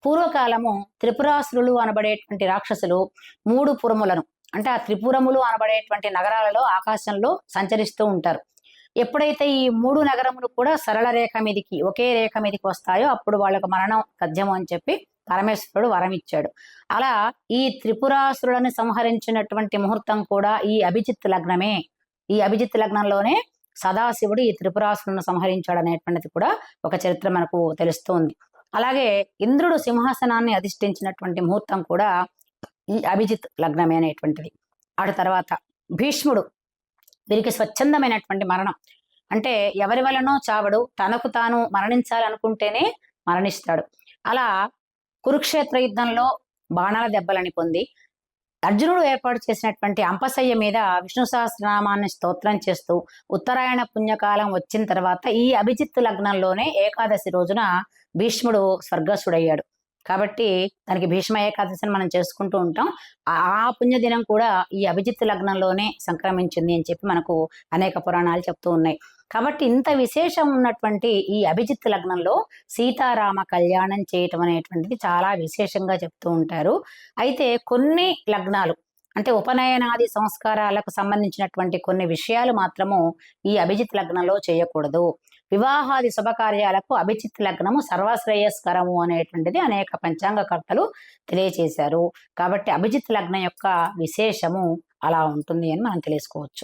పూర్వకాలము త్రిపురాసురులు అనబడేటువంటి రాక్షసులు 3 పురములను, అంటే ఆ త్రిపురములు అనబడేటువంటి నగరాలలో ఆకాశంలో సంచరిస్తూ ఉంటారు. ఎప్పుడైతే ఈ 3 నగరములు కూడా సరళ రేఖ మీదికి, ఒకే రేఖ మీదికి వస్తాయో అప్పుడు వాళ్ళకు మరణం తథ్యము అని చెప్పి పరమేశ్వరుడు వరం ఇచ్చాడు. అలా ఈ త్రిపురాసురులను సంహరించినటువంటి ముహూర్తం కూడా ఈ అభిజిత్ లగ్నమే. ఈ అభిజిత్ లగ్నంలోనే సదాశివుడు ఈ త్రిపురాసురులను సంహరించాడు అనేటువంటిది కూడా ఒక చరిత్ర మనకు తెలుస్తోంది. అలాగే ఇంద్రుడు సింహాసనాన్ని అధిష్ఠించినటువంటి ముహూర్తం కూడా ఈ అభిజిత్ లగ్నమే అనేటువంటిది. ఆడ తర్వాత భీష్ముడు, వీరికి స్వచ్ఛందమైనటువంటి మరణం. అంటే ఎవరి వలనో చావడు, తనకు తాను మరణించాలనుకుంటేనే మరణిస్తాడు. అలా కురుక్షేత్ర యుద్ధంలో బాణాల దెబ్బలని పొంది అర్జునుడు ఏర్పాటు చేసినటువంటి అంపశయ్య మీద విష్ణు సహస్రనామాన్ని స్తోత్రం చేస్తూ ఉత్తరాయణ పుణ్యకాలం వచ్చిన తర్వాత ఈ అభిజిత్ లగ్నంలోనే ఏకాదశి రోజున భీష్ముడు స్వర్గస్థుడయ్యాడు. కాబట్టి దానికి భీష్మ ఏకాదశిని మనం చేసుకుంటూ ఉంటాం. ఆ పుణ్యదినం కూడా ఈ అభిజిత్ లగ్నంలోనే సంక్రమించింది అని చెప్పి మనకు అనేక పురాణాలు చెప్తూ ఉన్నాయి. కాబట్టి ఇంత విశేషం ఉన్నటువంటి ఈ అభిజిత్ లగ్నంలో సీతారామ కళ్యాణం చేయటం అనేటువంటిది చాలా విశేషంగా చెప్తూ ఉంటారు. అయితే కొన్ని లగ్నాలు, అంటే ఉపనయనాది సంస్కారాలకు సంబంధించినటువంటి కొన్ని విషయాలు మాత్రము ఈ అభిజిత్ లగ్నంలో చేయకూడదు. వివాహాది శుభకార్యాలకు అభిజిత్ లగ్నము సర్వశ్రేయస్కరము అనేటువంటిది అనేక పంచాంగకర్తలు తెలియచేశారు. కాబట్టి అభిజిత్ లగ్నం యొక్క విశేషము అలా ఉంటుంది అని మనం తెలుసుకోవచ్చు.